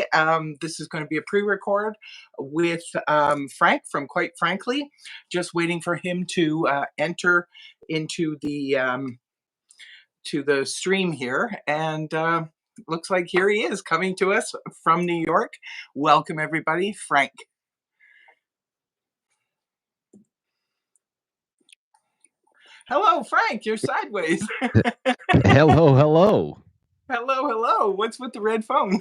everybody. This is going to be a pre-record with Frank from Quite Frankly. Just waiting for him to enter into the stream here, and looks like here he is coming to us from New York. Welcome, everybody, Frank. Hello, Frank. You're sideways. Hello, hello. Hello, hello. What's with the red phone?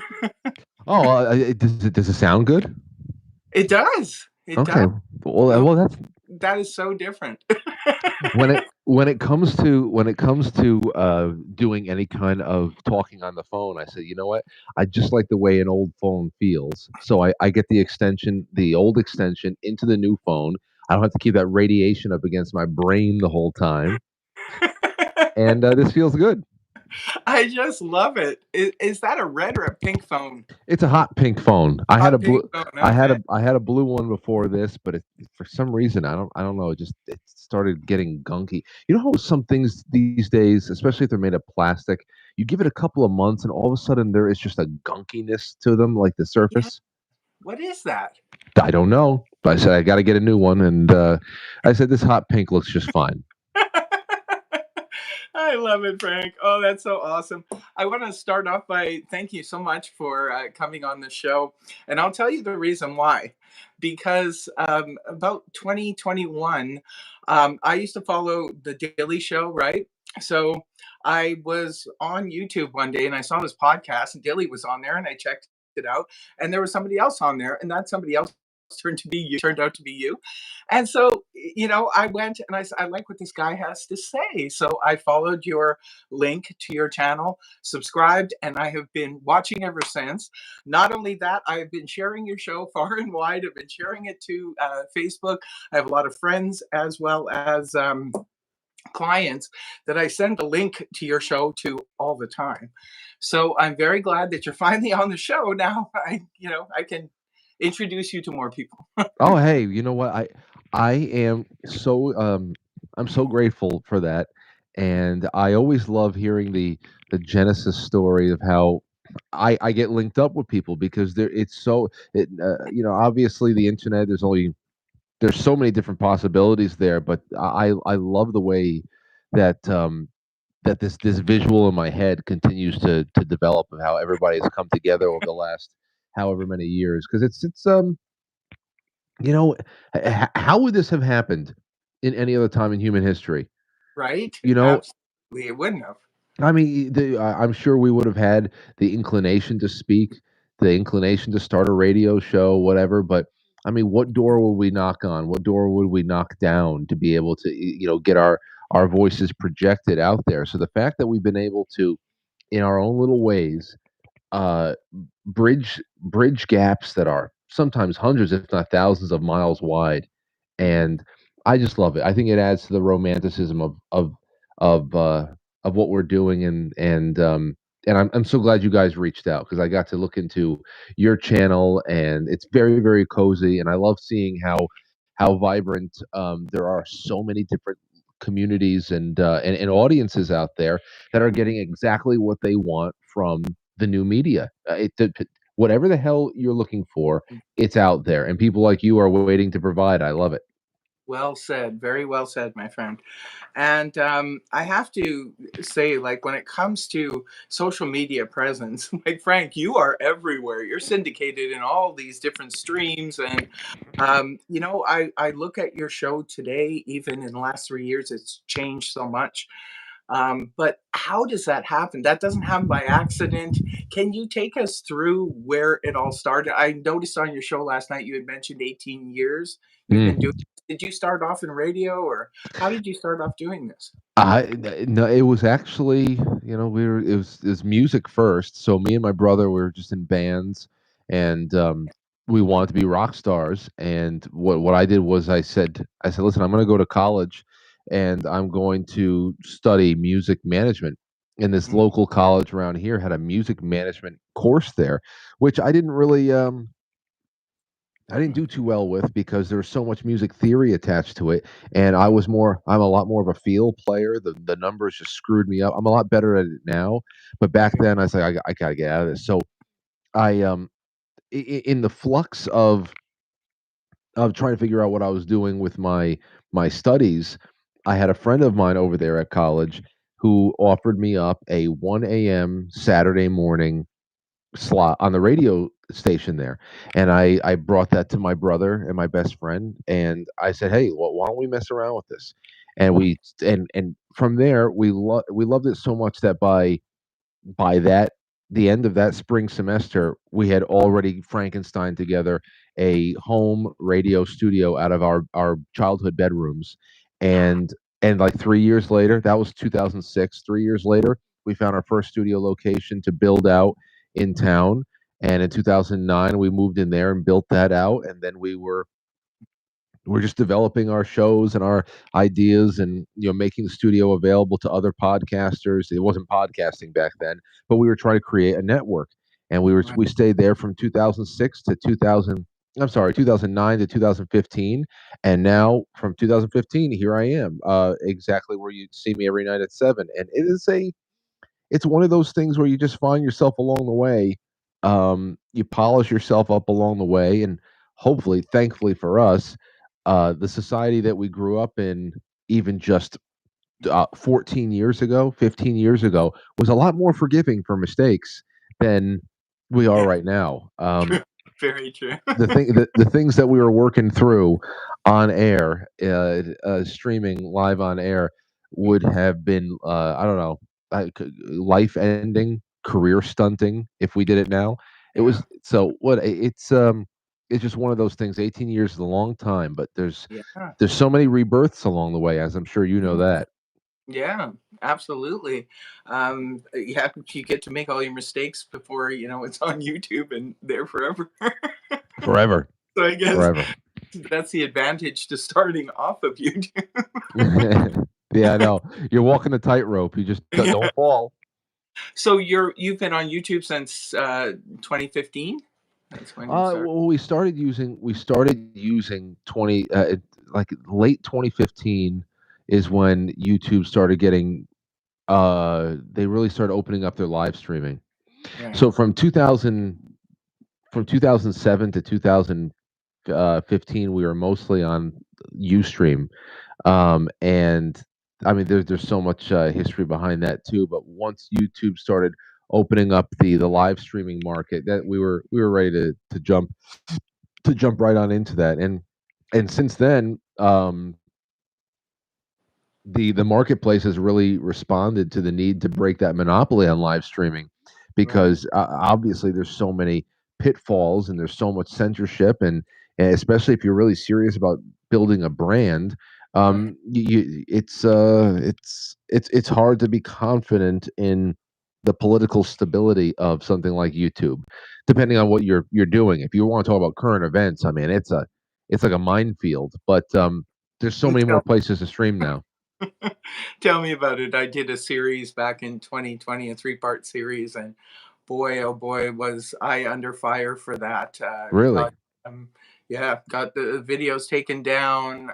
Does it sound good? It does. It Okay. does. Well, that's That is so different. when it comes to doing any kind of talking on the phone. I said, you know what? I just like the way an old phone feels. So I get the old extension into the new phone. I don't have to keep that radiation up against my brain the whole time, and this feels good. I just love it. Is that a red or a pink phone? It's a hot pink phone. I had Hot a blue. pink phone. I had a blue one before this, but for some reason I don't know. It started getting gunky. You know how some things these days, especially if they're made of plastic, you give it a couple of months and all of a sudden there is just a gunkiness to them, like the Yeah. surface. What is that? I don't know. But I said I got to get a new one, and I said this hot pink looks just fine. I love it, Frank. Oh, that's so awesome. I want to start off by thank you so much for coming on the show. And I'll tell you the reason why. Because about 2021, I used to follow The Daily Show, right? So I was on YouTube one day and I saw this podcast, and Daily was on there, and I checked it out. And there was somebody else on there, and that somebody else turned out to be you. And so, I went and I said, I like what this guy has to say. So I followed your link to your channel, subscribed, and I have been watching ever since. Not only that, I've been sharing your show far and wide. I've been sharing it to Facebook. I have a lot of friends as well as clients that I send a link to your show to all the time. So I'm very glad that you're finally on the show now. I can introduce you to more people. Oh, hey, you know what? I am I'm so grateful for that, and I always love hearing the genesis story of how I get linked up with people because obviously the internet there's so many different possibilities there, but I love the way that that this visual in my head continues to develop of how everybody has come together over the last however many years because it's you know, how would this have happened in any other time in human history? Right? You know, Absolutely. It wouldn't have. I mean, I'm sure we would have had the inclination to speak, the inclination to start a radio show, whatever. But I mean, what door would we knock on? What door would we knock down to be able to, get our voices projected out there? So the fact that we've been able to, in our own little ways, uh, bridge gaps that are sometimes hundreds, if not thousands, of miles wide, and I just love it. I think it adds to the romanticism of of what we're doing, and I'm so glad you guys reached out because I got to look into your channel, and it's very very cozy, and I love seeing how vibrant there are so many different communities and audiences out there that are getting exactly what they want from the new media. Whatever the hell you're looking for, it's out there, and people like you are waiting to provide. I love it. Well said. Very well said, my friend. And I have to say, like, when it comes to social media presence, like, Frank, you are everywhere. You're syndicated in all these different streams. And, I look at your show today, even in the last 3 years, it's changed so much. But how does that happen? That doesn't happen by accident. Can you take us through where it all started? I noticed on your show last night you had mentioned 18 years you've been doing. Mm. Did you start off in radio, or how did you start off doing this? No, it was actually, it was music first. So me and my brother we were just in bands, and we wanted to be rock stars. And what I did was I said, listen, I'm going to go to college, and I'm going to study music management. And this Mm. local college around here had a music management course there, which I didn't do too well with because there was so much music theory attached to it, and I'm a lot more of a field player. The numbers just screwed me up. I'm a lot better at it now, but back then I was like, I gotta get out of this. So I in the flux of trying to figure out what I was doing with my studies, I had a friend of mine over there at college who offered me up a 1 a.m. Saturday morning slot on the radio station there. And I brought that to my brother and my best friend, and I said, "Hey, well, why don't we mess around with this?" And and from there we loved it so much that by that the end of that spring semester, we had already Frankenstein together a home radio studio out of our childhood bedrooms, and like 3 years later, that was 2006. 3 years later, we found our first studio location to build out in town, and in 2009, we moved in there and built that out, and then we're just developing our shows and our ideas, and making the studio available to other podcasters. It wasn't podcasting back then, but we were trying to create a network, and Right. we stayed there from 2006 to 2000. I'm sorry, 2009 to 2015, and now from 2015 here I am, exactly where you see me every night at 7. And it's one of those things where you just find yourself along the way. You polish yourself up along the way, and hopefully, thankfully for us, the society that we grew up in, even just 14 years ago, 15 years ago, was a lot more forgiving for mistakes than we are Yeah. right now. True. Very true. The things that we were working through on air, streaming live on air, would have been, I don't know, life ending, career stunting if we did it now. It Yeah. was so what it's just one of those things. 18 years is a long time, but Yeah. there's so many rebirths along the way, as I'm sure you know Mhm. that. Yeah, absolutely. Yeah, you get to make all your mistakes before it's on YouTube and there forever. Forever, So I guess forever. that's the advantage to starting off of YouTube. Yeah, I know. You're walking the tightrope. You just Yeah. don't fall. So you've been on YouTube since 2015? That's when you started. Well, we started using like late 2015 is when YouTube started getting, they really started opening up their live streaming. Right. So from 2007 to 2015, we were mostly on Ustream. And I mean, there's so much history behind that too. But once YouTube started opening up the live streaming market, that we were ready to jump right on into that. And since then, the marketplace has really responded to the need to break that monopoly on live streaming, Right. because obviously there's so many pitfalls and there's so much censorship, and especially if you're really serious about building a brand, Right. it's hard to be confident in the political stability of something like YouTube, depending on what you're doing. If you want to talk about current events, I mean, it's like a minefield, but there's so many more Tell places to stream now. Tell me about it. I did a series back in 2020, a three-part series, and boy, oh boy, was I under fire for that. Really? Um, yeah, got the videos taken down.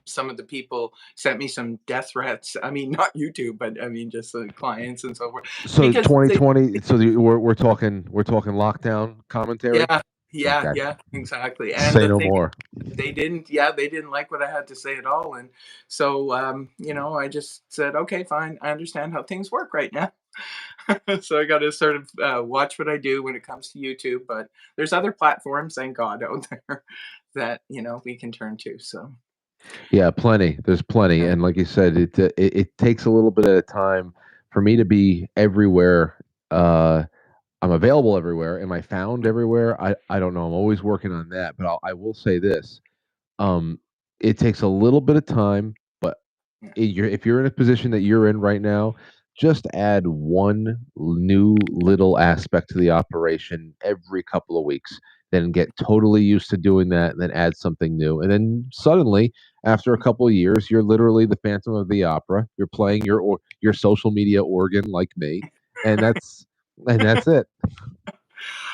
Some of the people sent me some death threats. I mean, not YouTube, but I mean, just the clients and so forth. So Because they, 2020, so we're talking lockdown commentary? yeah, yeah, Okay. yeah, exactly. And Say the no thing, more. they didn't like what I had to say at all. And so, I just said, okay, fine. I understand how things work right now. So I got to sort of watch what I do when it comes to YouTube. But there's other platforms, thank God, out there that we can turn to. So Yeah, plenty. There's plenty, yeah, and like you said, it takes a little bit at a time for me to be everywhere. I'm available everywhere. Am I found everywhere? I don't know. I'm always working on that, but I will say this: um, it takes a little bit of time, but yeah, if you're in a position that you're in right now, just add one new little aspect to the operation every couple of weeks. Then get totally used to doing that, and then add something new. And then suddenly, after a couple of years, you're literally the Phantom of the Opera. You're playing your social media organ like me, and that's it.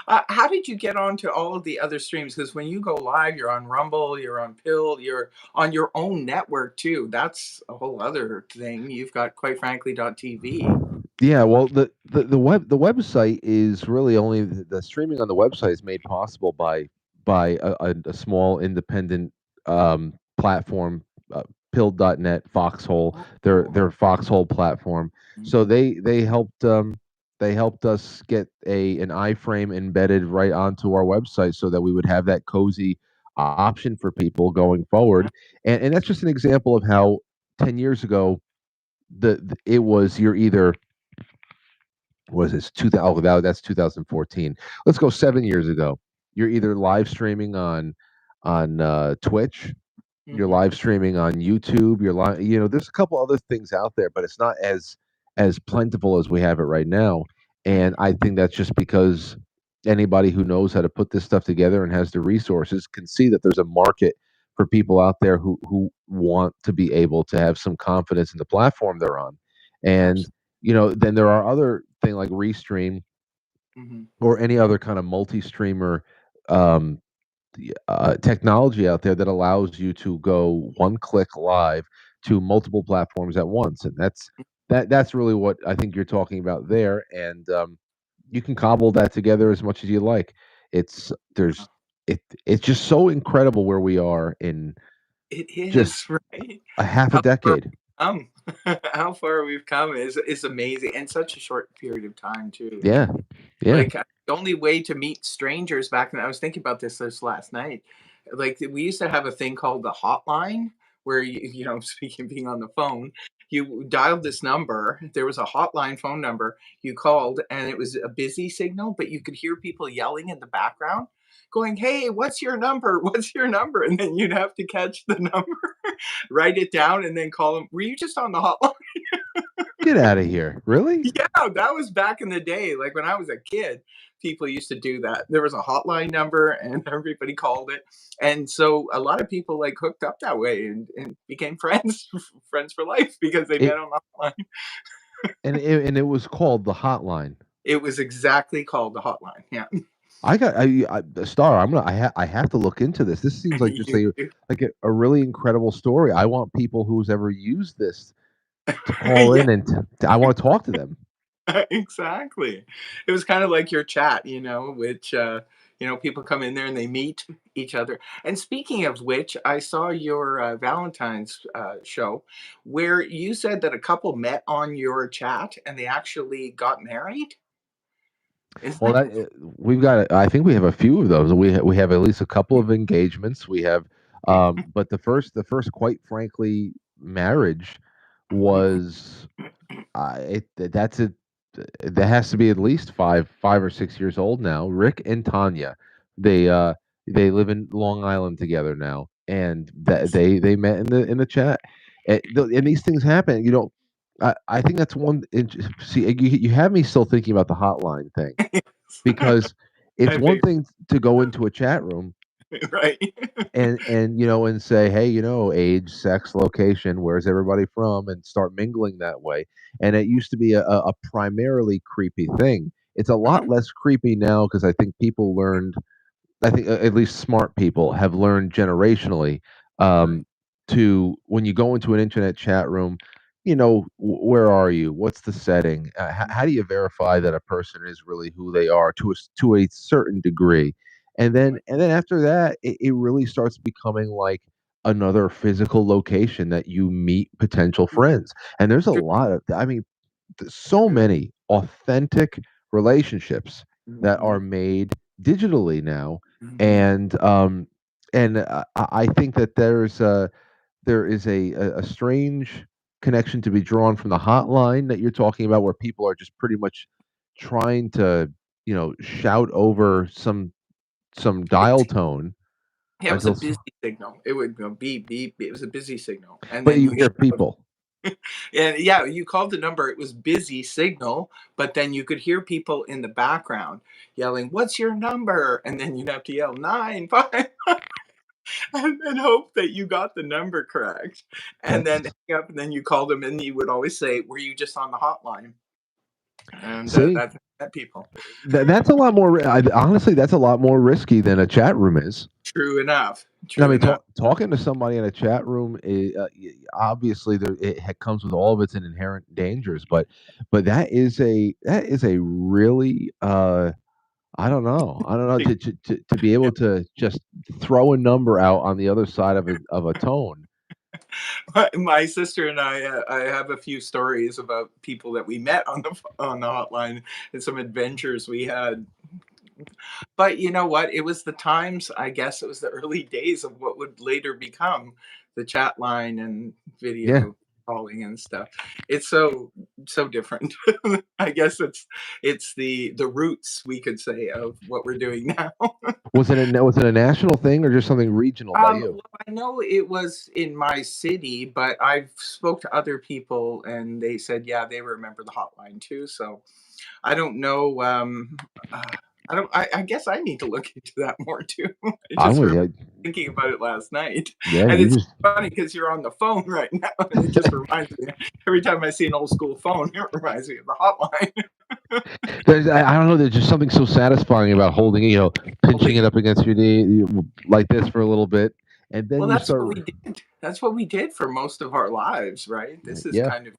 how did you get onto all of the other streams? Because when you go live, you're on Rumble, you're on Pill, you're on your own network too. That's a whole other thing. You've got, quite frankly, .tv. Yeah, well, the website is really only the streaming on the website is made possible by a small independent platform, Pill.net, Foxhole, Oh. their Foxhole platform. So Mhm. they helped us get a an iframe embedded right onto our website so that we would have that cozy option for people going forward. And that's just an example of how 10 years ago it was you're either was this 2000 that's 2014. Let's go 7 years ago. You're either live streaming on Twitch, you're Mhm. live streaming on YouTube, you're live, there's a couple other things out there, but it's not as plentiful as we have it right now. And I think that's just because anybody who knows how to put this stuff together and has the resources can see that there's a market for people out there who want to be able to have some confidence in the platform they're on. And Absolutely. then there are other thing like Restream Mhm. or any other kind of multi-streamer um, technology out there that allows you to go one click live to multiple platforms at once, and that's really what I think you're talking about there. And you can cobble that together as much as you like. It's Yeah. there's it's just so incredible where we are in It just is, right? a half a How far decade. we've come. How far we've come is amazing, in such a short period of time too. Yeah, yeah. Like, the only way to meet strangers back then, I was thinking about this last night. Like, we used to have a thing called the hotline where speaking of being on the phone, you dialed this number, there was a hotline phone number, you called, and it was a busy signal, but you could hear people yelling in the background, going, "Hey, what's your number? What's your number?" And then you'd have to catch the number, write it down, and then call them. "Were you just on the hotline?" Get out of here! Really? Yeah, that was back in the day. Like when I was a kid, people used to do that. There was a hotline number and everybody called it. And so a lot of people like hooked up that way and became friends, friends for life because they It met on the hotline. and it was called the hotline. It was exactly called the hotline. Yeah. Star. I have to look into this. This seems like just You do. a really incredible story. I want people who's ever used this to call Yeah, in and I want to talk to them. exactly. It was kind of like your chat, which people come in there and they meet each other. And speaking of which, I saw your Valentine's show where you said that a couple met on your chat and they actually got married. Isn't Well, that we've got. I think we have a few of those. We have at least a couple of engagements. We have, but the first, quite frankly, marriage was. That's it. That has to be at least 5 or 6 years old now. Rick and Tanya, they uh they live in Long Island together now, and that they met in the chat. And these things happen. I think that's one. See, you have me still thinking about the hotline thing because it's my one favorite? thing to go into a chat room Right. and say, hey, age, sex, location, where's everybody from, and start mingling that way. And it used to be a primarily creepy thing. It's a lot Mhm. less creepy now because I think people learned. I think at least smart people have learned generationally Right. um, to when you go into an internet chat room, where are you? What's the setting? How do you verify that a person is really who they are to a certain degree? Right. And then after that, it really starts becoming like another physical location that you meet potential Mhm. friends. And there's a True. lot of, I mean, so True. many authentic relationships that are Mhm. made digitally now, Mhm. and I think that there is a strange connection to be drawn from the hotline that you're talking about, where people are just pretty much trying to shout over some dial tone Yeah, it was a until, busy signal. It would go beep, beep, beep. It was a busy signal. And but then you you hear shout. people. And yeah, you called the number. It was busy signal, but then you could hear people in the background yelling, "What's your number?" And then you'd have to yell 9 5 and then hope that you got the number correct. And That's then hang up, and then you called them, and you would always say, "Were you just on the hotline?" And see. that's Met people. That's a lot more. Honestly, that's a lot more risky than a chat room is. True enough. I True mean, enough. talking to somebody in a chat room, obviously, comes with all of its inherent dangers. But that is a really I don't know to be able to just throw a number out on the other side of a tone. My sister and I have a few stories about people that we met on the hotline and some adventures we had. But you know what? It was the times, I guess it was the early days of what would later become the chat line and Yeah. video calling and stuff. It's so different. I guess it's the roots, we could say, of what we're doing now. Was it a national thing or just something regional by you? Well, I know it was in my city, but I've spoke to other people and they said, yeah, they remember the hotline too. So I don't know. I don't. I guess I need to look into that more too. I I'm just with remember you. thinking about it last night, Yeah, and you it's just funny because you're on the phone right now, and it just reminds me. Every time I see an old school phone, it reminds me of the hotline. I don't know. There's just something so satisfying about holding it, pinching Holding it it. up against your knee like this for a little bit, and then Well, you that's what start. we did. That's what we did for most of our lives, right? This is Yeah, kind of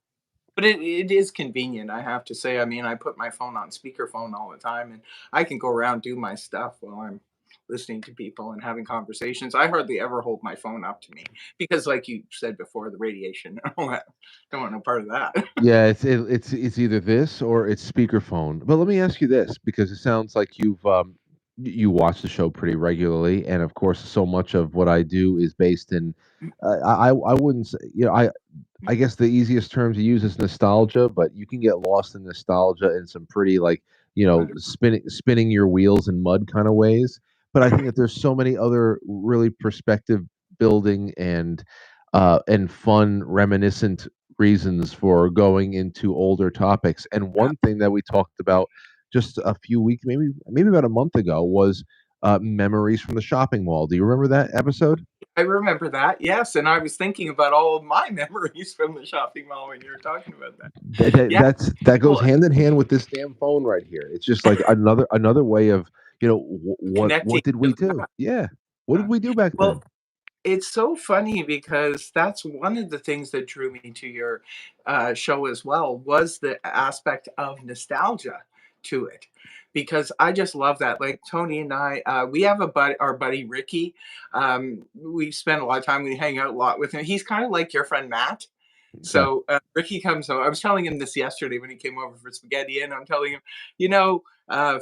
but it is convenient, I have to say. I mean, I put my phone on speakerphone all the time, and I can go around do my stuff while I'm listening to people and having conversations. I hardly ever hold my phone up to me because, like you said before, the radiation. Don't want no part of that. yeah. It's either this or it's speakerphone. But let me ask you this, because it sounds like you watch the show pretty regularly, and of course, so much of what I do is based in. I wouldn't say, I guess the easiest term to use is nostalgia, but you can get lost in nostalgia in some pretty, like, spinning your wheels in mud kind of ways. But I think that there's so many other really perspective building and fun reminiscent reasons for going into older topics. And Yeah, one thing that we talked about just a few weeks, maybe about a month ago, was memories from the shopping mall. Do you remember that episode? I remember that. Yes, and I was thinking about all of my memories from the shopping mall when you were talking about that. Yeah, That goes well, hand in hand with this damn phone right here. It's just like another way of, connecting what did to we do? that. Yeah, what did we do back Well, then? it's so funny because that's one of the things that drew me to your show as well was the aspect of nostalgia to it, because I just love that. Like Tony and I, we have our buddy Ricky. We spend a lot of time. We hang out a lot with him. He's kind of like your friend Matt. Okay. So Ricky comes home. I was telling him this yesterday when he came over for spaghetti, and I'm telling him,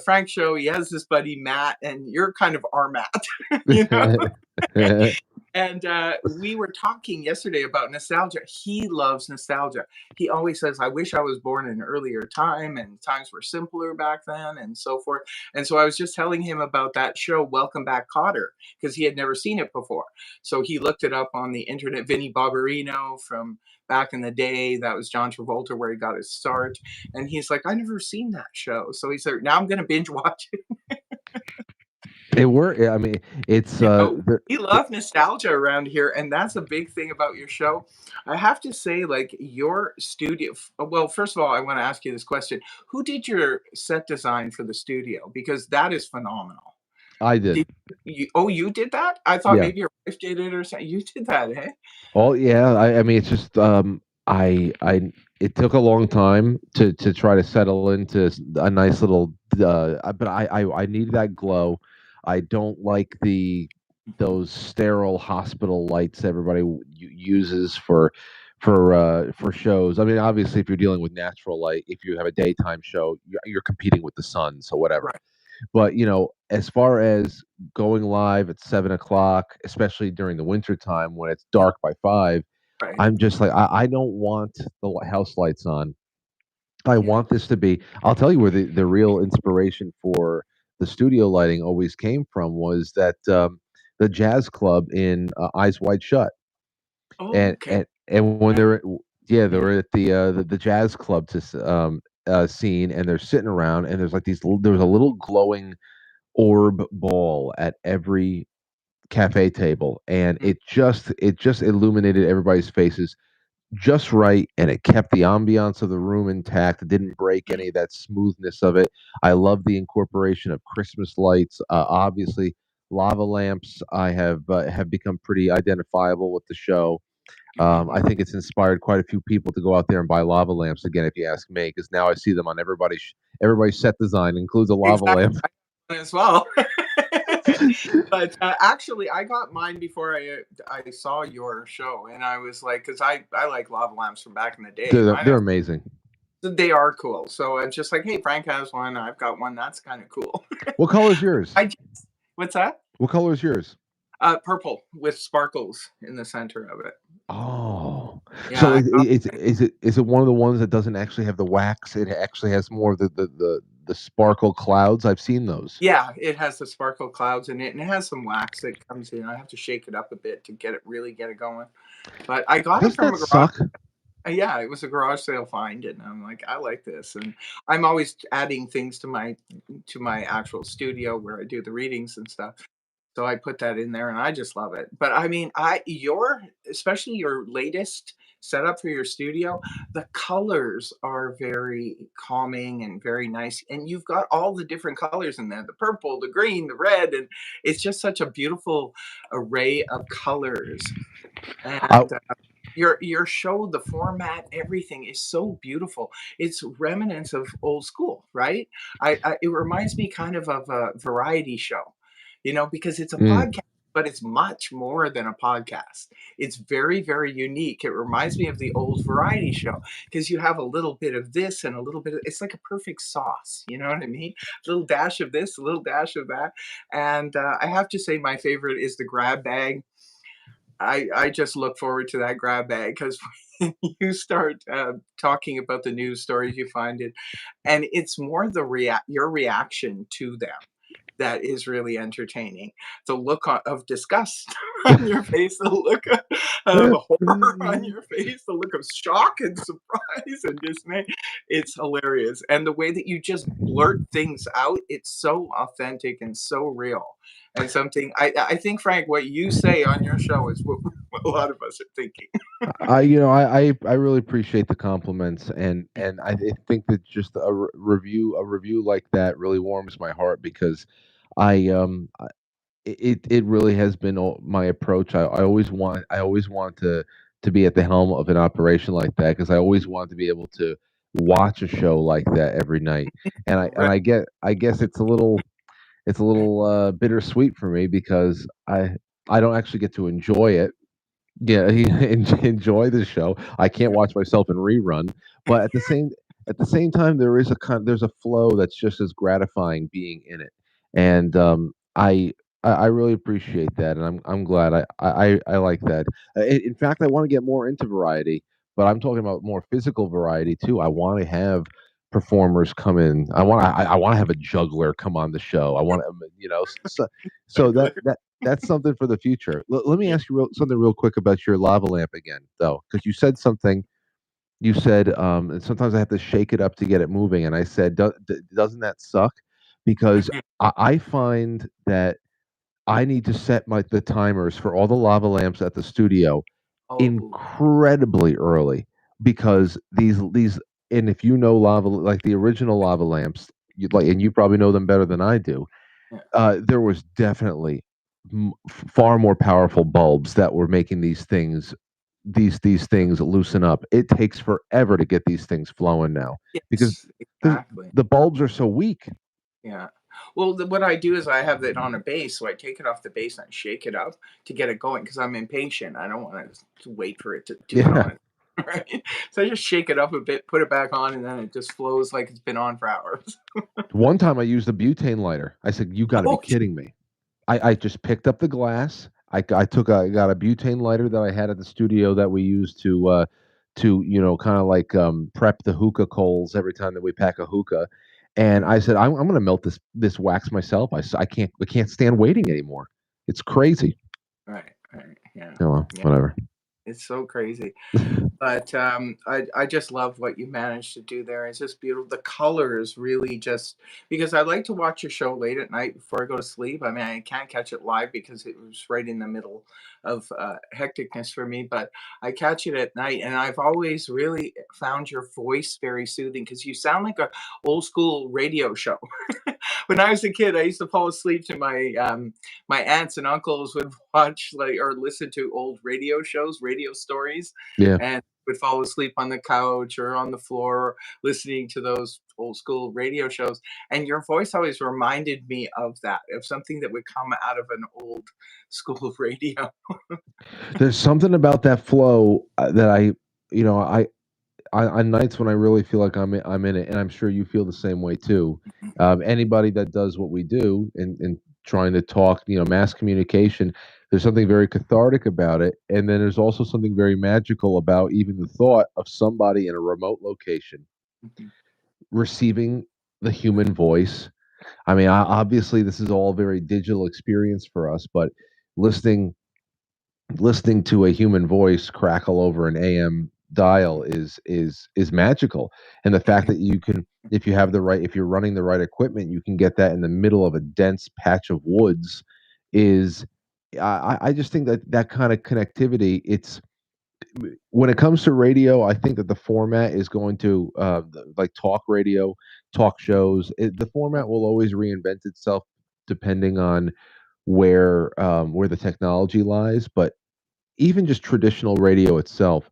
Frank show. He has this buddy Matt, and you're kind of our Matt, you know. And we were talking yesterday about nostalgia. He loves nostalgia. He always says, I wish I was born in an earlier time and times were simpler back then and so forth. And so I was just telling him about that show, Welcome Back Cotter, because he had never seen it before. So he looked it up on the internet. Vinnie Barbarino from back in the day, that was John Travolta, where he got his start. And he's like, I never seen that show. So he said, now I'm going to binge watch it. It were. I mean, it's We love nostalgia around here, and that's a big thing about your show. I have to say, like your studio. Well, first of all, I want to ask you this question: who did your set design for the studio? Because that is phenomenal. I did. Did you? Oh, you did that? I thought Yeah. maybe your wife did it or something. You did that, eh? Oh yeah. I mean, it's just I it took a long time to try to settle into a nice little. But I need that glow. I don't like those sterile hospital lights everybody uses for shows. I mean, obviously, if you're dealing with natural light, if you have a daytime show, you're competing with the sun, so whatever. Right, But as far as going live at 7 o'clock, especially during the winter time when it's dark by 5, right. I'm just like, I don't want the house lights on. I Yeah. want this to be. I'll tell you where the real inspiration for the studio lighting always came from was that the jazz club in Eyes Wide Shut, Oh, and okay. and when Yeah. they were at the jazz club scene, and they're sitting around, and there's like there was a little glowing orb ball at every cafe table, and Mm. it just illuminated everybody's faces just right, and it kept the ambiance of the room intact. It didn't break any of that smoothness of it. I love the incorporation of Christmas lights. Obviously, lava lamps. I have become pretty identifiable with the show. I think it's inspired quite a few people to go out there and buy lava lamps again, if you ask me, because now I see them on everybody's set design includes a lava Exactly, lamp. I got one as well. But, actually, I got mine before I saw your show, and I was like, because I like lava lamps from back in the day, and They're amazing. they are cool. So it's just like, hey, Frank has one, I've got one. That's kind of cool. What color is yours? I just, what's that? What color is yours? Purple with sparkles in the center of it. Oh, Yeah, so I got is it one of the ones that doesn't actually have the wax? It actually has more of the sparkle clouds. I've seen those. Yeah, it has the sparkle clouds in it, and it has some wax that comes in. I have to shake it up a bit to get it going. But I got it Doesn't from that a garage. suck? Yeah, it was a garage sale find, and I'm like, I like this, and I'm always adding things to my actual studio where I do the readings and stuff. So I put that in there, and I just love it. But I mean, I your especially your latest setup for your studio, the colors are very calming and very nice, and you've got all the different colors in there: the purple, the green, the red, and it's just such a beautiful array of colors. I, And your show, the format, everything is so beautiful. It's remnants of old school, right? It reminds me kind of a variety show, because it's a mm. podcast, but it's much more than a podcast. It's very, very unique. It reminds me of the old variety show because you have a little bit of this and a little bit of it's like a perfect sauce. You know what I mean? A little dash of this, a little dash of that. And I have to say, my favorite is the grab bag. I just look forward to that grab bag because when you start talking about the news stories you find it, and it's more your reaction to them that is really entertaining. The look of disgust on your face, the look of horror on your face, the look of shock and surprise and dismay. It's hilarious. And the way that you just blurt things out, it's so authentic and so real. And something I think, Frank, what you say on your show is what, what a lot of us are thinking. I really appreciate the compliments, and I think that just a review like that really warms my heart because it really has been my approach. I always want to be at the helm of an operation like that because I always want to be able to watch a show like that every night. Right. I guess it's a little bittersweet for me because I don't actually get to enjoy it. Yeah, enjoy the show. I can't Yeah. watch myself in rerun, but at the same time, there's a flow that's just as gratifying being in it, and I really appreciate that, and I'm glad I like that. In fact, I want to get more into variety, but I'm talking about more physical variety too. I want to have performers come in. I want to have a juggler come on the show. I want to, so that's something for the future. Let me ask you something real quick about your lava lamp again, though, because you said something. You said and sometimes I have to shake it up to get it moving, and I said, doesn't that suck? Because I find that I need to set the timers for all the lava lamps at the studio Oh, incredibly early because these and if you know lava like the original lava lamps, and you probably know them better than I do. yeah. There was definitely far more powerful bulbs that were making these things loosen up. It takes forever to get these things flowing now because Yes, the exactly. the bulbs are so weak. Yeah. Well, what I do is I have it on a base, so I take it off the base and I shake it up to get it going because I'm impatient. I don't want to wait for it to do it Yeah. on it. Right. So I just shake it up a bit, put it back on, and then it just flows like it's been on for hours. One time I used a butane lighter. I said, "You got to be Oh, kidding me." I just picked up the glass. I got a butane lighter that I had at the studio that we used to kind of like prep the hookah coals every time that we pack a hookah. And I said, I'm going to melt this wax myself. I can't stand waiting anymore. It's crazy. right, right, yeah, Oh, well, yeah. whatever. It's so crazy. But, I just love what you managed to do there. It's just beautiful. The colors really just because I like to watch your show late at night before I go to sleep. I mean, I can't catch it live because it was right in the middle of, hecticness for me, but I catch it at night, and I've always really found your voice very soothing because you sound like a old school radio show. When I was a kid, I used to fall asleep to my aunts and uncles would watch, like, or listen to old radio shows, radio stories, Yeah. and would fall asleep on the couch or on the floor listening to those old school radio shows. And your voice always reminded me of that, of something that would come out of an old school radio. There's something about that flow, that you know, on nights when I really feel like I'm in it, and I'm sure you feel the same way too. Anybody that does what we do in trying to talk, mass communication, there's something very cathartic about it, and then there's also something very magical about even the thought of somebody in a remote location Mhm. receiving the human voice. I mean, obviously, this is all very digital experience for us, but listening listening to a human voice crackle over an AM dial is magical. And the fact that you can, if you're running the right equipment, you can get that in the middle of a dense patch of woods is I just think that that kind of connectivity, it's when it comes to radio, I think that the format is going to like talk radio, talk shows. The format will always reinvent itself depending on where the technology lies. But even just traditional radio itself,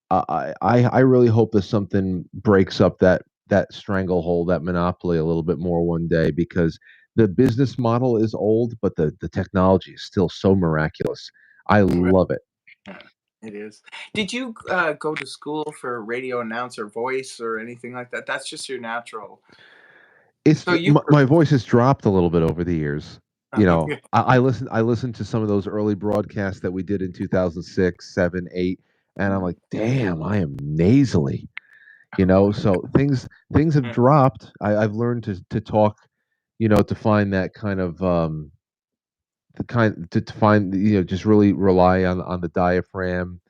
I really hope that something breaks up that stranglehold, that monopoly a little bit more one day because the business model is old, but the technology is still so miraculous. I Right. love it. Yeah, it is. Did you go to school for radio announcer voice or anything like that? That's just your natural. So you were. My voice has dropped a little bit over the years. I listened to some of those early broadcasts that we did in 2006, 7, 8, and I'm like, damn, I am nasally. So things have dropped. I've learned to talk, to find that kind of to find, just really rely on the diaphragm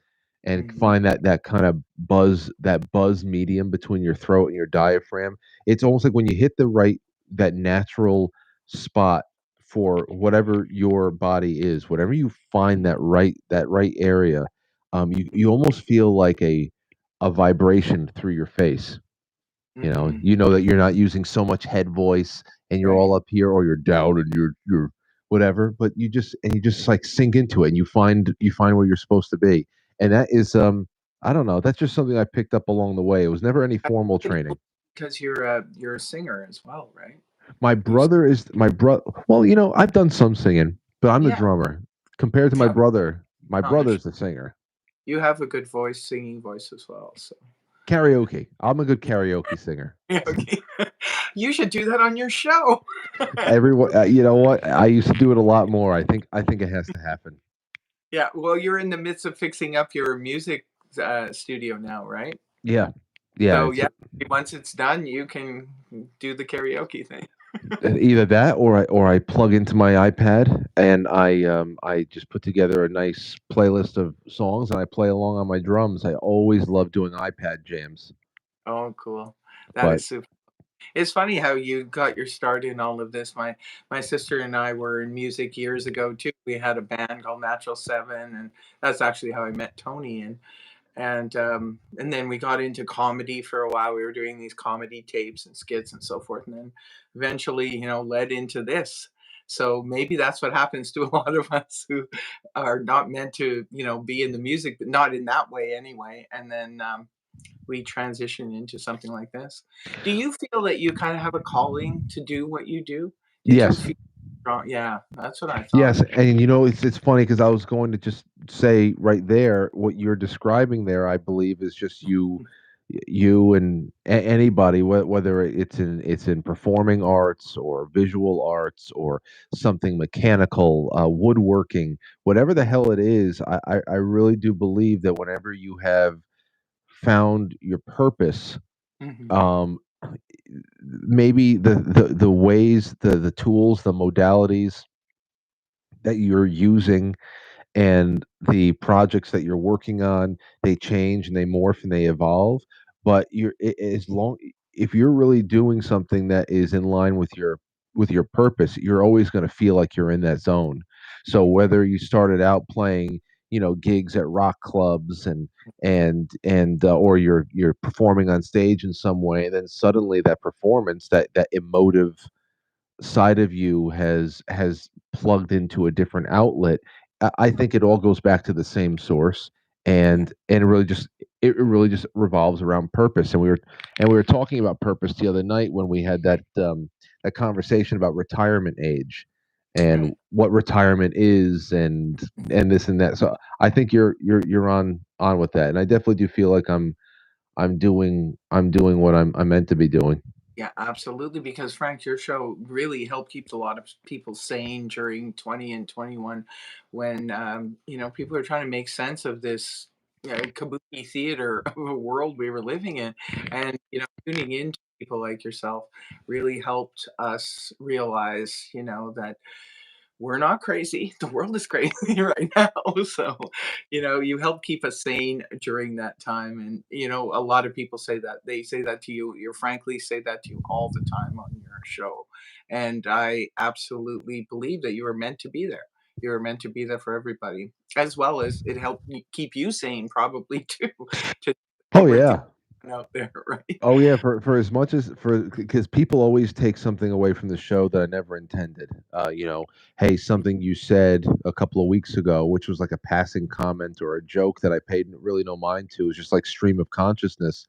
and Mhm. find that kind of buzz medium between your throat and your diaphragm. It's almost like when you hit that natural spot for whatever your body is, whatever you find that right area, you almost feel like a vibration through your face. Mhm. You know that you're not using so much head voice and you're all Right. up here or you're down and you're whatever, but you just like sink into it and you find where you're supposed to be. And that is I don't know, that's just something I picked up along the way. It was never any I formal think training. because you're a singer as well, right? You s My brother well, I've done some singing, but I'm the Yeah. drummer. Compared to Yeah. my Oh, brother's the singer. you have a good voice, singing voice as well, so Karaoke. I'm a good karaoke singer. yeah, okay. You should do that on your show. Everyone, you know what? I used to do it a lot more. I think it has to happen. Yeah, well, you're in the midst of fixing up your music, studio now, right? Yeah. Yeah, So, it's yeah, once it's done, you can do the karaoke thing. either that or I plug into my iPad and I just put together a nice playlist of songs and I play along on my drums. I always love doing iPad jams. Oh, cool. That But is super. It's funny how you got your start in all of this. My sister and I were in music years ago too. We had a band called Natural 7, and that's actually how I met Tony, and then we got into comedy for a while. We were doing these comedy tapes and skits and so forth, and then eventually, led into this. So maybe that's what happens to a lot of us who are not meant to, be in the music, but not in that way anyway. And then we transition into something like this. Do you feel that you kind of have a calling to do what you do? Did you yes. feel strong? Yeah, that's what I thought. Yes, and it's funny because I was going to just say right there what you're describing there. I believe is just you and anybody, whether it's in performing arts or visual arts or something mechanical, woodworking, whatever the hell it is. I really do believe that whenever you have found your purpose, Mhm. um, maybe the ways, the tools, the modalities that you're using and the projects that you're working on, they change and they morph and they evolve. But as long, if you're really doing something that is in line with your purpose, you're always going to feel like you're in that zone. So whether you started out playing, gigs at rock clubs and or you're performing on stage in some way, and then suddenly that performance, that emotive side of you has plugged into a different outlet. I think it all goes back to the same source, Yeah. and it really just revolves around purpose. And we were talking about purpose the other night when we had that conversation about retirement age and Right. what retirement is, and this and that. So I think you're on with that, and I definitely do feel like I'm doing what I'm meant to be doing. Yeah, absolutely. Because Frank, your show really helped keep a lot of people sane during 20 and 21 when, people are trying to make sense of this kabuki theater of a world we were living in. And, tuning into people like yourself really helped us realize, that we're not crazy. The world is crazy right now. So, you help keep us sane during that time. And, a lot of people say that. They say that to you. You frankly say that to you all the time on your show. And I absolutely believe that you were meant to be there. You were meant to be there for everybody, as well as it helped keep you sane, probably too, to Oh that we're dealing yeah. out there, right? Oh yeah, for as much as for because people always take something away from the show that I never intended. Hey, something you said a couple of weeks ago, which was like a passing comment or a joke that I paid really no mind to, is just like stream of consciousness.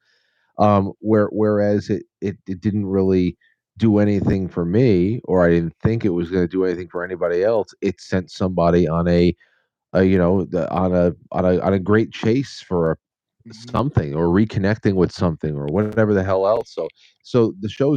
Whereas it didn't really do anything for me, or I didn't think it was going to do anything for anybody else. It sent somebody on on a great chase for Mhm. something, or reconnecting with something, or whatever the hell else. So the show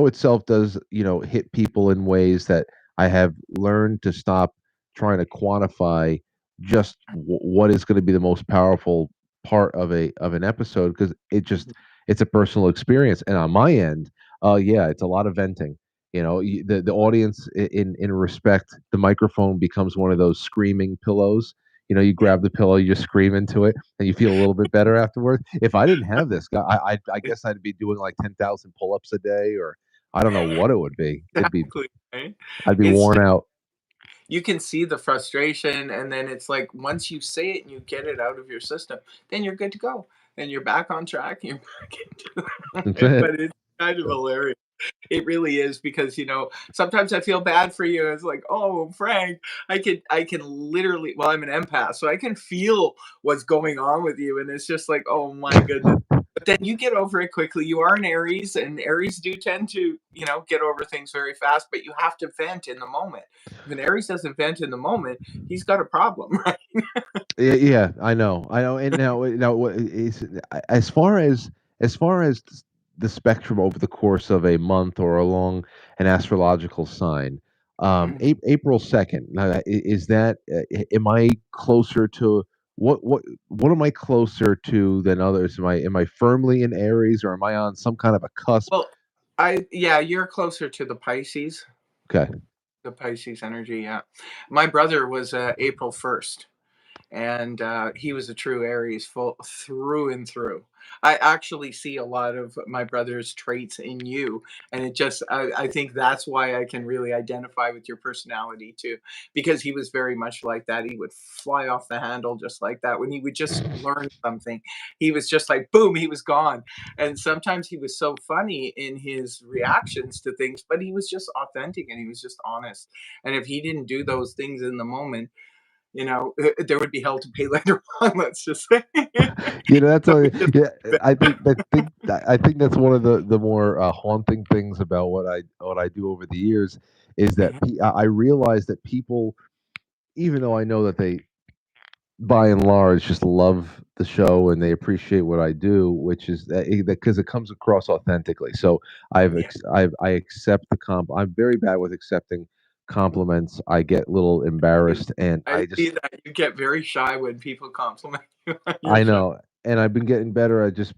itself does, hit people in ways that I have learned to stop trying to quantify just what is going to be the most powerful part of an episode, because it's a personal experience. And on my end, yeah, it's a lot of venting. The audience, in respect, the microphone becomes one of those screaming pillows. You Yeah. grab the pillow, you just scream into it, and you feel a little bit better afterwards. If I didn't have this guy, I guess I'd be doing like 10,000 pull-ups a day, or I don't know what it would be. Exactly, right? I'd be It's worn out. you can see the frustration, and then it's like once you say it and you get it out of your system, then you're good to go. Then you're back on track. You're back into That's it. it. But it's kind of hilarious. It really is because sometimes I feel bad for you. It's like, oh, Frank, I can literally. Well, I'm an empath, so I can feel what's going on with you, and it's just like, oh my goodness. But then you get over it quickly. You are an Aries, and Aries do tend to, get over things very fast. But you have to vent in the moment. If an Aries doesn't vent in the moment, he's got a problem, right? Yeah, yeah, I know. And now, as far as the spectrum over the course of a month or along an astrological sign, April 2nd. Is that? Am I closer to what am I closer to than others? Am I firmly in Aries, or am I on some kind of a cusp? Well, yeah, you're closer to the Pisces. Okay. The Pisces energy, yeah. My brother was April 1st, and he was a true Aries, full through and through. I actually see a lot of my brother's traits in you, and I think that's why I can really identify with your personality too, because he was very much like that. He would fly off the handle just like that. When he would just learn something, he was just like boom, he was gone. And sometimes he was so funny in his reactions to things, but he was just authentic and he was just honest. And if he didn't do those things in the moment, there would be hell to pay later on, let's just say. That's So all. we just Yeah, I think that's one of the more haunting things about what I do over the years, is that Mhm. I realize that people, even though I know that they, by and large, just love the show and they appreciate what I do, which is that because it comes across authentically. So Yeah, I accept the comp. I'm very bad with accepting compliments. I get a little and embarrassed, and I see that you get very shy when people compliment you on your I show. know, and I've been getting better at just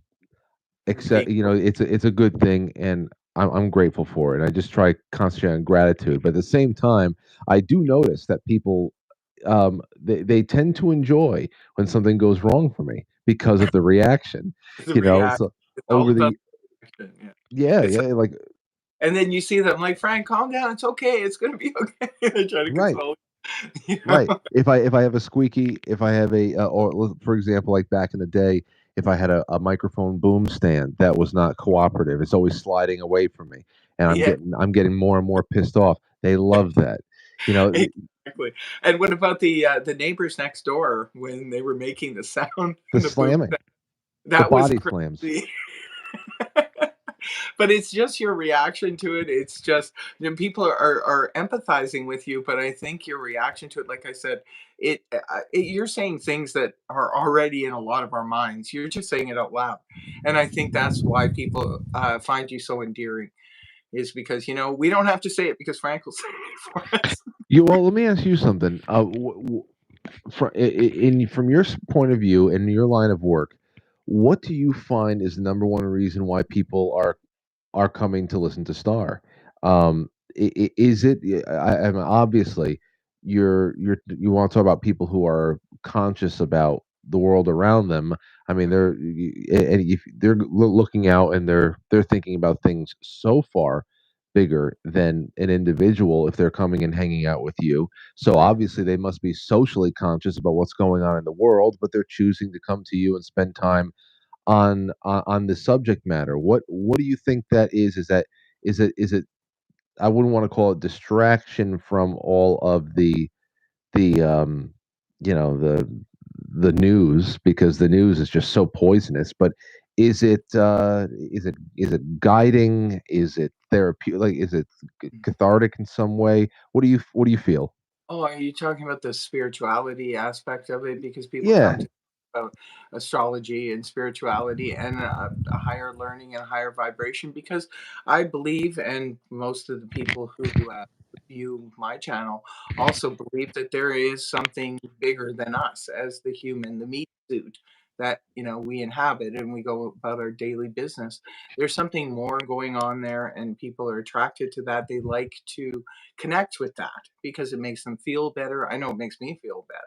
Being accept. It's a good thing, and I'm grateful for it. I just try concentrate on gratitude, but at the same time, I do notice that people, they tend to enjoy when something goes wrong for me because of the reaction. The You know, reaction. so It's all over about the the reaction. Yeah. yeah, It's yeah, like and then you see them like, "Frank, calm down. It's okay. It's gonna be okay." They try to right. console you, you Right. know? If I have a squeaky, if I have a for example, like back in the day, if I had a microphone boom stand that was not cooperative, it's always sliding away from me, and Yeah, I'm getting more and more pissed off. They love that, you know. exactly. And what about the neighbors next door when they were making the sound The and the boom? slamming, the That was body slams. crazy. But it's just your reaction to it. It's just, people are empathizing with you, but I think your reaction to it, like I said, you're saying things that are already in a lot of our minds. You're just saying it out loud, and I think that's why people find you so endearing. Is because we don't have to say it because Frank will say it for us. You well, let me ask you something. From your point of view and your line of work, what do you find is the number one reason why people are coming to listen to Star? Is it? I mean, obviously, you want to talk about people who are conscious about the world around them. I mean, and if they're looking out and they're thinking about things so far bigger than an individual if they're coming and hanging out with you. So obviously, they must be socially conscious about what's going on in the world, but they're choosing to come to you and spend time on the subject matter. What do you think that is? Is it I wouldn't want to call it distraction from all of the you know the news because the news is just so poisonous. But is it guiding? Is it therapeutic? Like is it cathartic in some way? What do you feel? Oh, are you talking about the spirituality aspect of it? Because people come Yeah. to about astrology and spirituality and a higher learning and higher vibration. Because I believe, and most of the people who view my channel also believe that there is something bigger than us as the human, the meat suit that we inhabit and we go about our daily business. There's something more going on there, and people are attracted to that. They like to connect with that because it makes them feel better. I know it makes me feel better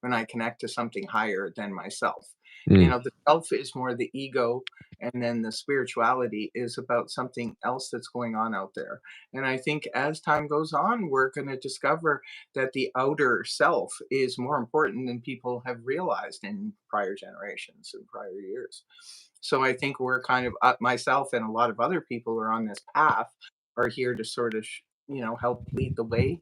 when I connect to something higher than myself. Mm. The self is more the ego, and then the spirituality is about something else that's going on out there. And I think as time goes on, we're going to discover that the outer self is more important than people have realized in prior generations and prior years. So I think we're kind of myself and a lot of other people who are on this path are here to sort of help lead the way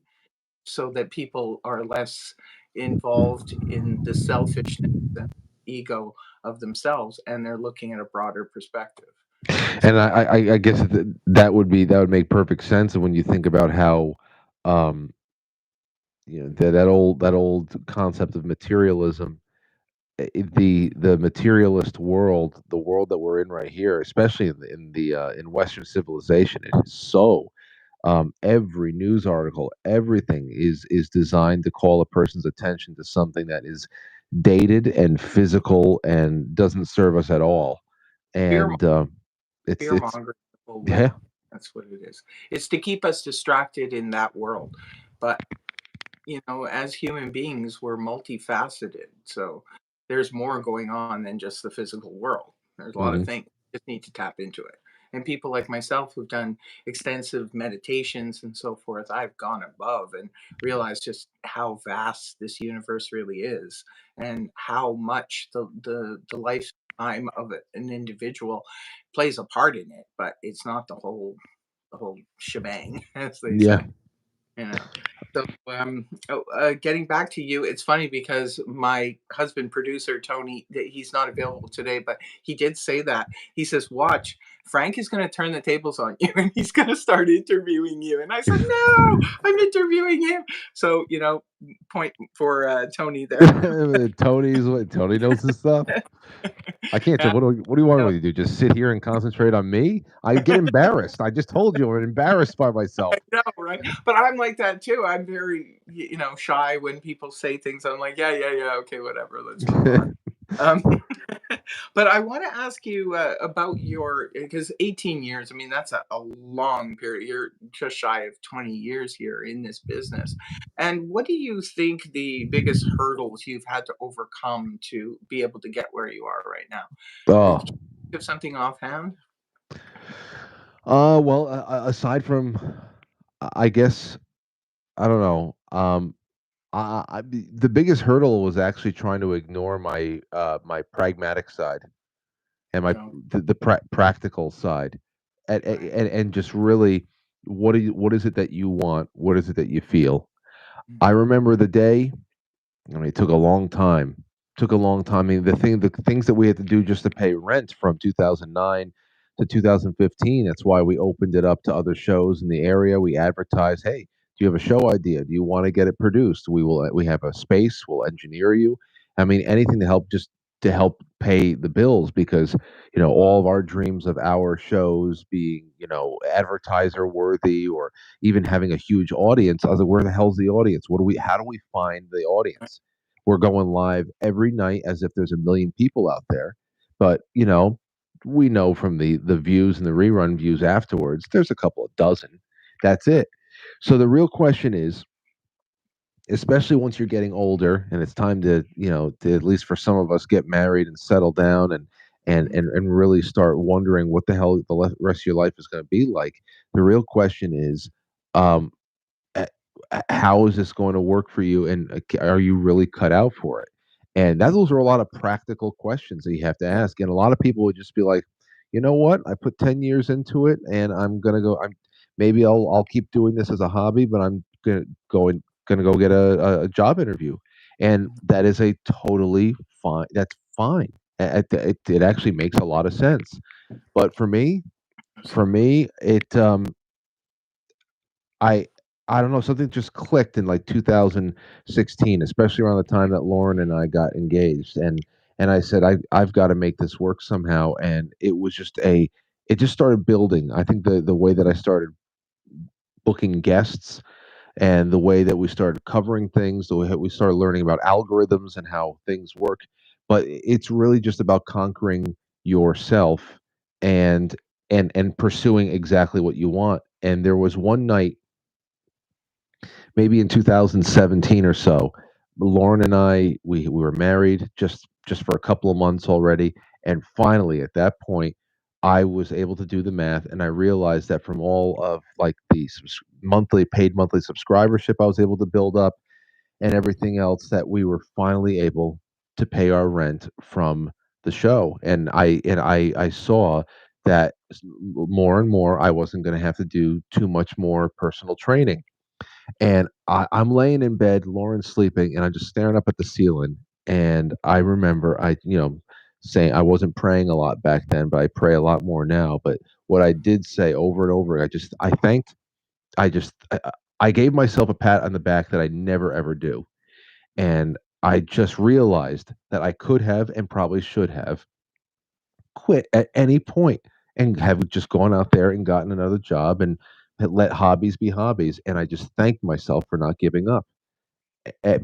so that people are less involved in the selfishness and ego of themselves, and they're looking at a broader perspective. And I guess that would make perfect sense when you think about how um, that old concept of materialism, the materialist world, the world that we're in right here, especially in Western civilization, it is so every news article, everything is designed to call a person's attention to something that is dated and physical and doesn't serve us at all. fear And it's Fear mongering the whole yeah. way. That's what it is. It's to keep us distracted in that world. But as human beings, we're multifaceted. So there's more going on than just the physical world. There's a lot of Mhm. things. Just need to tap into it. And people like myself who've done extensive meditations and so forth, I've gone above and realized just how vast this universe really is and how much the lifetime of an individual plays a part in it, but it's not the whole shebang, as they Yeah. say. You know. So, getting back to you, it's funny because my husband, producer Tony, he's not available today, but he did say that. He says, "Watch, Frank is going to turn the tables on you, and he's going to start interviewing you." And I said, "No, I'm interviewing him." So, point for Tony there. Tony knows his stuff. I can't say Yeah, what do you want no, me to do? Just sit here and concentrate on me? I get embarrassed. I just told you I'm embarrassed by myself. I know, right? But I'm like that too. I'm very, shy when people say things. I'm like, yeah, yeah, yeah, okay, whatever. Let's move on. Um, But I want to ask you about your, because 18 years, I mean, that's a long period. You're just shy of 20 years here in this business. And what do you think the biggest hurdles you've had to overcome to be able to get where you are right now? Can Oh, you think of something offhand? well, aside from, I guess, I don't know. The biggest hurdle was actually trying to ignore my pragmatic side and my No. practical side, Right. and just really, what is it that you want? What is it that you feel? I Mhm. remember the day. I mean, it took a long time. Took a long time. I mean, the things that we had to do just to pay rent from 2009 to 2015. That's why we opened it up to other shows in the area. We advertised, "Hey, do you have a show idea? Do you want to get it produced? We have a space. We'll engineer you." I mean, anything to help, just to help pay the bills, because all of our dreams of our shows being advertiser worthy, or even having a huge audience. I was like, where the hell's the audience? What do we? How do we find the audience? We're going live every night as if there's a million people out there, but we know from the views and the rerun views afterwards, there's a couple of dozen. That's Right. it. So the real question is, especially once you're getting older and it's time to, to, at least for some of us, get married and settle down, Mhm. and really start wondering what the hell the rest of your life is going to be like. The real question is, um, uh, how is this going to work for you, and are you really cut out for it? And those are a lot of practical questions that you have to Yeah. ask, and a lot of people would just be like, you know what, I put 10 years into it, and I'm maybe I'll keep doing this as a hobby, but I'm gonna go get a job interview. And Mhm. that is a totally fine, that's fine. It actually makes a lot of sense. But for Absolutely. me, I I don't know, something just clicked in like 2016, especially around the time that Lauren and I got engaged, and I said, I've got to make this work somehow. And it just started building. I think the way that I started booking guests, and the way that we started covering things, the way that we started learning about algorithms and how things work. But it's really just about conquering yourself, and and pursuing exactly what you want. And there was one night, maybe in 2017 or so. Lauren and I, we were married just for a couple of months already, and finally at that point, I was able to do the math, and I realized that from all of like the monthly subscribership I was able to build up, and everything else, that we were finally able to pay our rent from the show. And I saw that more and more I wasn't going to have to do too much more personal training. And I'm laying in bed, Lauren's sleeping, and I'm just staring up at the ceiling. And I remember, saying, I wasn't praying a lot back then, but I pray a lot more now. But what I did say over and over, I thanked, I just, I gave myself a pat on the back that I never ever do. And I just realized that I could have, and probably should have, quit at any point and have just gone out there and gotten another job, and had let hobbies be hobbies. And I just thanked myself for not giving up,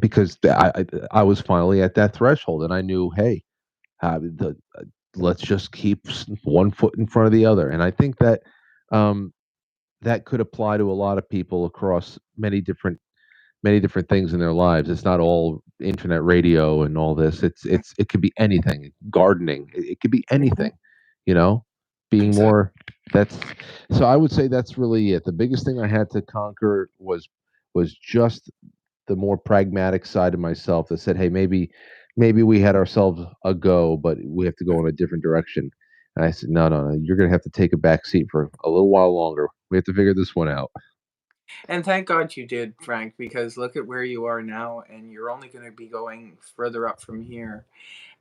because I was finally at that threshold, and I knew, hey, let's just keep one foot in front of the other. And I think that, um, that could apply to a lot of people across many different things in their lives. It's not all internet radio and all this. It could be anything. Gardening. It could be Mhm. anything. You know, being Exactly. more. That's so. I would say that's really it. The biggest thing I had to conquer was just the more pragmatic side of myself that said, "Hey, maybe we had ourselves a go, but we have to go in a different direction." And I said, "No, no, no. You're going to have to take a back seat for a little while longer. We have to figure this one out." And thank God you did, Frank, because look at where you are now, and you're only going to be going further up from here.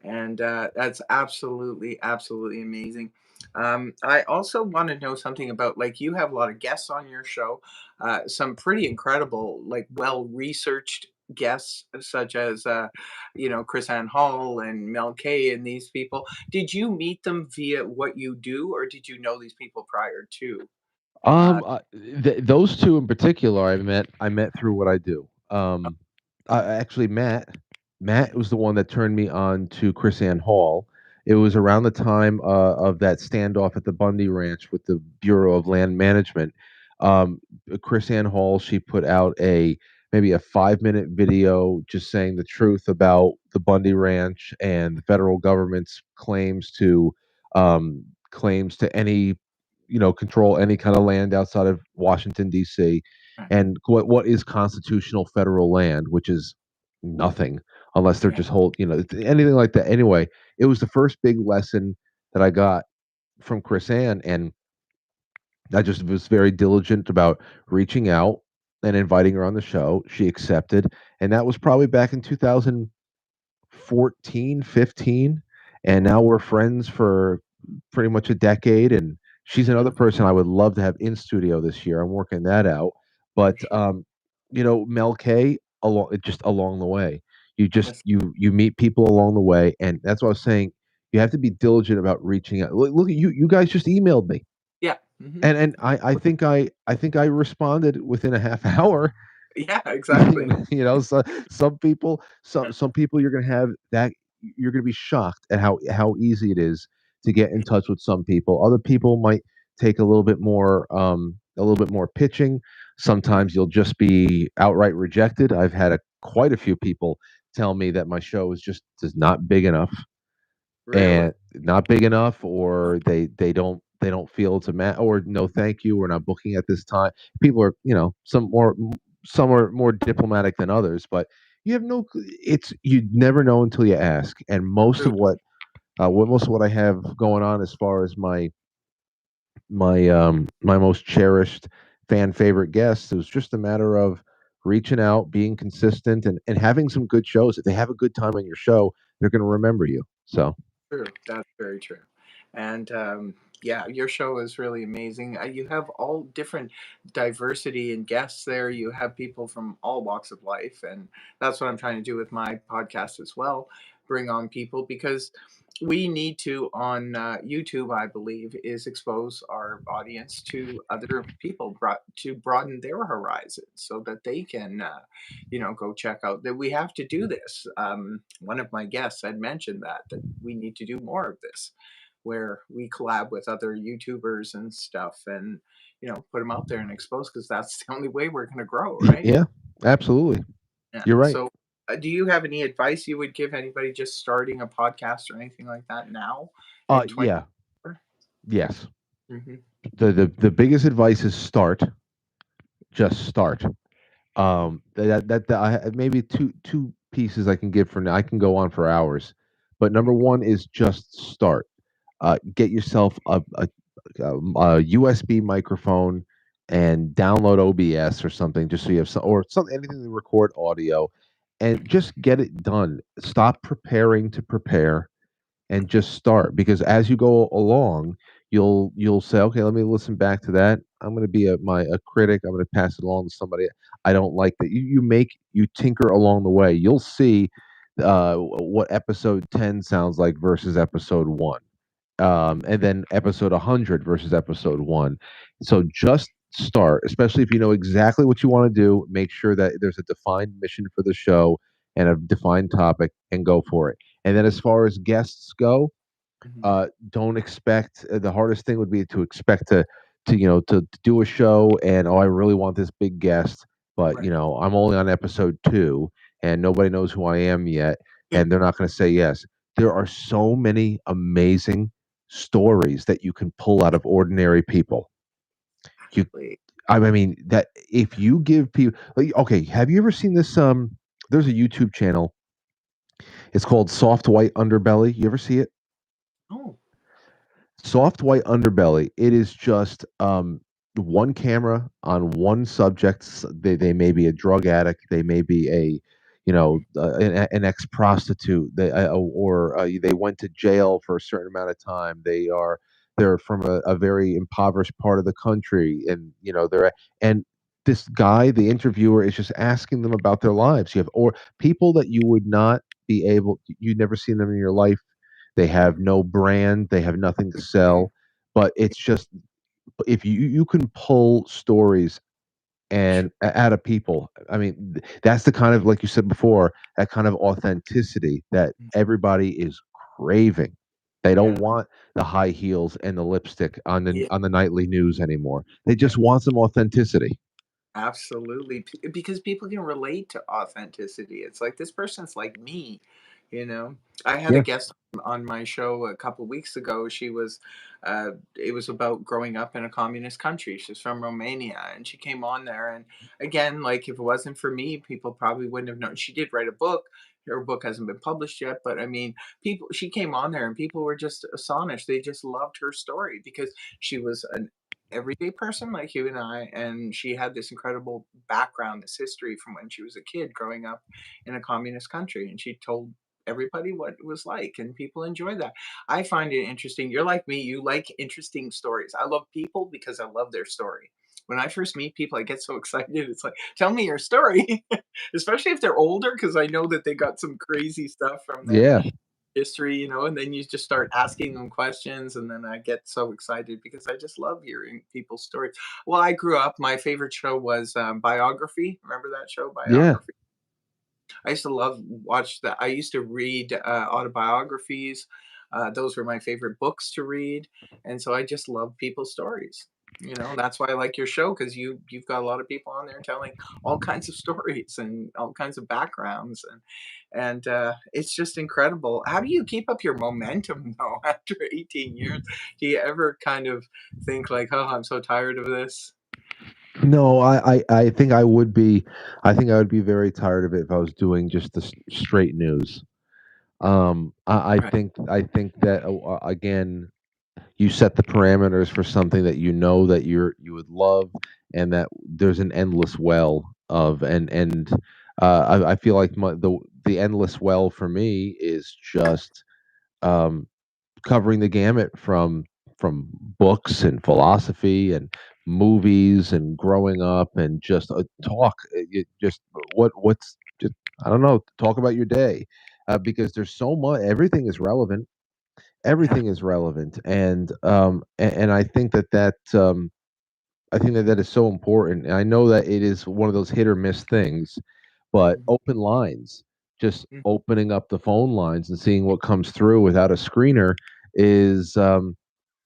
And that's absolutely, absolutely amazing. I also want to know something about, like, you have a lot of guests on your show, some pretty incredible, like, well researched guests, such as Chris Ann Hall and Mel Kay and these people. Did you meet them via what you do, or did you know these people prior to? Those two in particular, I met through what I do. Actually, Matt was the one that turned me on to Chris Ann Hall, It was around the time of that standoff at the Bundy Ranch with the Bureau of Land Management. Um, Chris Ann Hall, she put out a maybe a 5 minute video just saying the truth about the Bundy Ranch and the federal government's claims to any control any kind of land outside of Washington D.C. Right. and what is constitutional federal land, which is nothing unless they're Yeah. just anything like that. Anyway, it was the first big lesson that I got from Chris Ann, and I just was very diligent about reaching out and inviting her on the show. She accepted, and that was probably back in 2014, 15, and now we're friends for pretty much a decade. And she's another Beautiful. person I would love to have in studio this year. I'm working that out. For But sure. Mel K, along the way, you just Yes. you meet people along the way, and that's what I was saying. You have to be diligent about reaching out. Look at you. You guys just emailed me, Yeah. Hmm. and I think I responded within a half hour. Yeah. Exactly. So some people you're gonna be shocked at how easy it is to get in touch with some people. Other people might take a little bit more pitching. Sometimes you'll just be outright rejected. I've had quite a few people tell me that my show is not big enough, Really. and not big enough, or they don't feel it's a or no thank you, we're not booking at this time. People are, some are more diplomatic than others, but you have no it's you never know until you ask. And most True. of what I have going on as far as my most cherished fan favorite guests, it was just a matter of reaching out, being consistent, and having some good shows. If they have a good time on your show, they're going to remember you. So True. That's very true. And yeah, your show is really amazing. You have all different diversity in guests there. You have people from all walks of life. And that's what I'm trying to do with my podcast as well, bring on people because we need to, on YouTube, I believe, is expose our audience to other people to broaden their horizons so that they can, go check out that we have to do this. One of my guests had mentioned that we need to do more of this, where we collab with other YouTubers and stuff, and put them out there and expose because that's the only way we're going to grow, right? yeah, absolutely. Yeah. You're right. So, do you have any advice you would give anybody just starting a podcast or anything like that now in 20? Yeah, yes. Mm-hmm. The biggest advice is just start. That I maybe two pieces I can give for now. I can go on for hours, but number one is just start. Get yourself a USB microphone and download OBS or something, just so you have anything to record audio, and just get it done. Stop preparing to prepare and just start, because as you go along, you'll say, okay, let me listen back to that. I'm going to be a critic. I'm going to pass it along to somebody. I don't like that. You tinker along the way. You'll see what episode 10 sounds like versus episode 1, and then episode 100 versus episode 1. So just start, especially if you know exactly what you want to do. Make sure that there's a defined mission for the show and a defined topic, and go for it. And then as far as guests go, Mm-hmm. don't expect the hardest thing would be to expect to do a show, and I really want this big guest, but Right. I'm only on episode 2 and nobody knows who I am yet, and they're not going to say yes. There are so many amazing stories that you can pull out of ordinary people. You Exactly. I mean that if you give people, like, okay, have you ever seen this? There's a YouTube channel. It's called Soft White Underbelly. You ever see it? Oh. Soft White Underbelly. It is just one camera on one subject. They may be a drug addict. They may be an ex prostitute. They went to jail for a certain amount of time. They're from a very impoverished part of the country, and and this guy, the interviewer, is just asking them about their lives. You have or people that you would not be able, you'd never seen them in your life. They have no brand, they have nothing to Mhm. sell, but it's just, if you can pull stories and out of people. I mean, that's the kind of, like you said before, that kind of authenticity that everybody is craving. They don't Yeah. want the high heels and the lipstick Yeah. on the nightly news anymore. They just want some authenticity. Absolutely, because people can relate to authenticity. It's like this person's like me, you know. I had a Yeah, guest on my show a couple weeks ago. It was about growing up in a communist country. She's from Romania, and she came on there. And again, like if it wasn't for me, people probably wouldn't have known. She did write a book. Her book hasn't been published yet, but I mean, people. She came on there, and people were just astonished. They just loved her story because she was an everyday person like you and I, and she had this incredible background, this history from when she was a kid growing up in a communist country, and she told everybody what it was like, and people enjoy that. I find it interesting. You're like me, you like interesting stories. I love people because I love their story. When I first meet people, I get so excited. It's like, tell me your story, especially if they're older, because I know that they got some crazy stuff from their yeah. history, and then you just start asking them questions, and then I get so excited because I just love hearing people's stories. Well, I grew up, my favorite show was Biography. Remember that show, Yeah. Biography? I used to love watch that. I used to read autobiographies. Those were my favorite books to read, and so I just love people's stories. That's why I like your show because you've got a lot of people on there telling all kinds of stories and all kinds of backgrounds, and it's just incredible. How do you keep up your momentum though after 18 years? Do you ever kind of think like, oh, I'm so tired of this? No, I think I would be. I think I would be very tired of it if I was doing just the straight news. Right. I think that again, you set the parameters for something that you know that you would love, and that there's an endless well of and I feel like the endless well for me is just um, covering the gamut from books and philosophy and movies and growing up and just talk just what's just I don't know, talk about your day, because there's so much, Yeah. everything is relevant, and I think that that is so important. And I know that it is one of those hit or miss things, but Mhm. open lines, just Mhm. opening up the phone lines and seeing what comes through without a screener is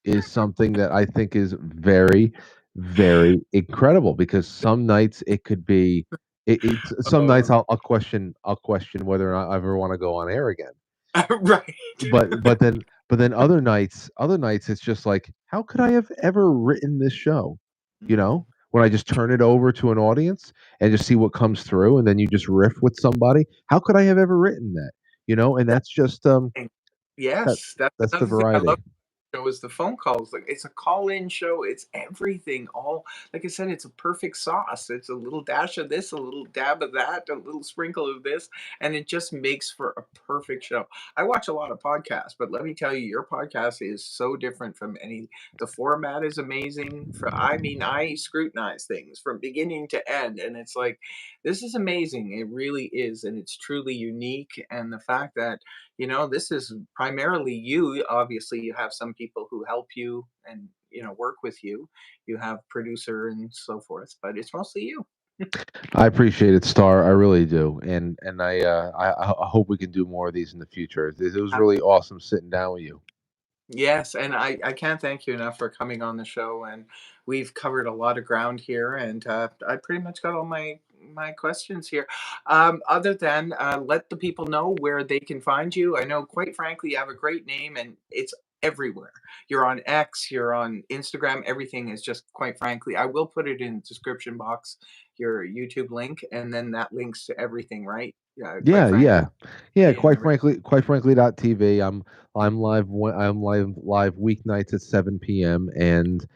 is something that I think is very, very incredible, because some nights it could be some nights Oh, I'll question whether or not I ever want to go on air again. right. But then other nights it's just like, how could I have ever written this show? You Mhm. know, when I just turn it over to an audience and just see what comes through, and then you just riff with somebody. How could I have ever written that? And That that's just that Yes, that's that's the another thing I love variety. show is the phone calls. Like it's a call-in show. It's everything. All like I said, it's a perfect sauce. It's a little dash of this, a little dab of that, a little sprinkle of this, and it just makes for a perfect show. I watch a lot of podcasts, but let me tell you, your podcast is so different from any. The format is amazing. I mean, I scrutinize things from beginning to end, and it's like this is amazing. It really is, and it's truly unique. And the fact that this is primarily you. Obviously, you have some people who help you and work with you. You have producer and so forth, but it's mostly you. I appreciate it, Star. I really do, and I hope we can do more of these in the future. It was Uh, really awesome sitting down with you. Yes, and I can't thank you enough for coming on the show. And we've covered a lot of ground here, and I pretty much got all my questions here. Other than let the people know where they can find you. I know, quite frankly, you have a great name, and it's everywhere. You're on X, you're on Instagram. Everything is just, quite frankly, I will put it in the description box, your YouTube link, and then that links to everything, right? Yeah, quite Yeah, frankly, yeah, yeah. and everything. Quite frankly, .tv. I'm live weeknights at 7 p.m. And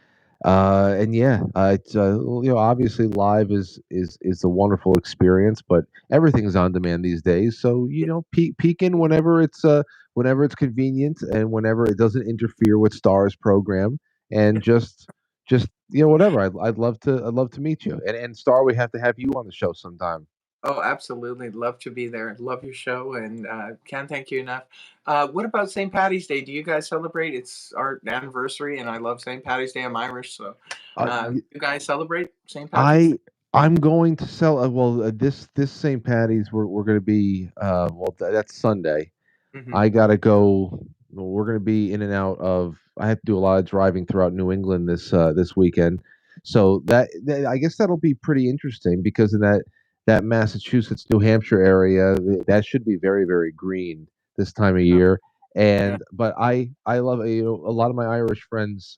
yeah, it's obviously live is a wonderful experience, but everything's on demand these days. So peek in whenever it's convenient, and whenever it doesn't interfere with Star's program, and just whatever. I'd love to meet you, and Star. We have to have you on the show sometime. Oh, absolutely. Love to be there. Love your show and can't thank you enough. What about St. Patty's Day? Do you guys celebrate? It's our anniversary and I love St. Patty's Day. I'm Irish, so Uh, you guys celebrate St. Patrick's Day? I I'm going to sell this St. Patty's we're going to be that's Sunday. Hmm. I gotta go. we're going to be in and out of. I have to do a lot of driving throughout New England this weekend, so that I guess that'll be pretty interesting because in that Massachusetts, New Hampshire area, that should be very very green this time of Oh, year. yeah. But I love a lot of my Irish friends.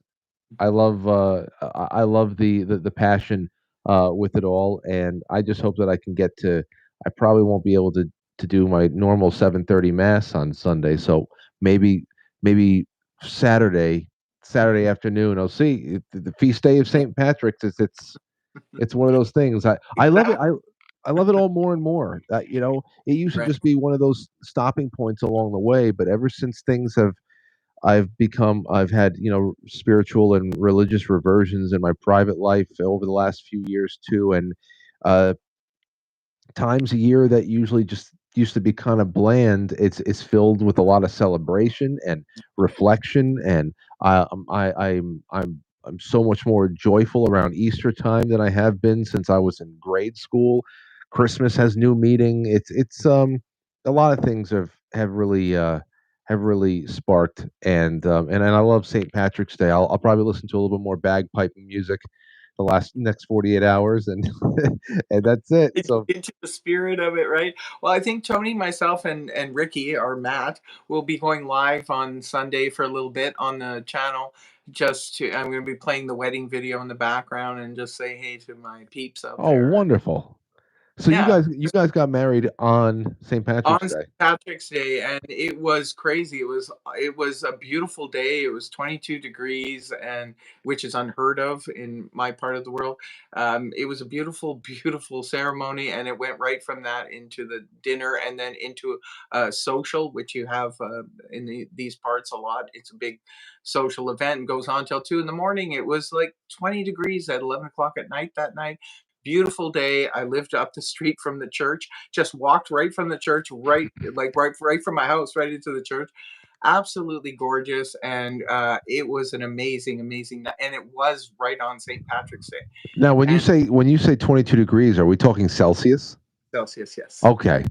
I love the passion with it all, and I just hope that I can get to. I probably won't be able to do my normal 7:30 mass on Sunday, so maybe maybe Saturday Saturday Mhm. afternoon. I'll see the feast day of St. Patrick's. It's one of those things. I love it. Exactly. I love it all more and more. It used to Right. just be one of those stopping points along the way, but ever since things have I've had, spiritual and religious reversions in my private life over the last few years too. And uh, times a year that usually just used to be kind of bland, it's filled with a lot of celebration and reflection. And I'm so much more joyful around Easter time than I have been since I was in grade school. Christmas has new meaning. It's a lot of things have really sparked, and I love St. Patrick's Day. I'll probably listen to a little bit more bagpipe music the last next 48 hours, and and that's it. So Into the spirit of it, right? Well, I think Tony, myself, and Ricky or Matt will be going live on Sunday for a little bit on the channel. Just to, I'm going to be playing the wedding video in the background and just say hey to my peeps out oh, there. And wonderful. So yeah, you guys got married on St. on Patrick's St. Day. Patrick's Day, and it was crazy. It was a beautiful day. It was 22 degrees, and which is unheard of in my part of the world. It was a beautiful, beautiful ceremony, and it went right from that into the dinner, and then into a social, which you have in these parts a lot. It's a big social event and goes on till 2 in the morning. It was like 20 degrees at 11 o'clock at night that night. Beautiful day. I lived up the street from the church, just walked right from the church, right from my house, right into the church. Absolutely gorgeous, and it was an amazing, amazing night, and it was right on St. Patrick's Day. Now, And when you say 22 degrees, are we talking Celsius? Celsius, yes. Okay.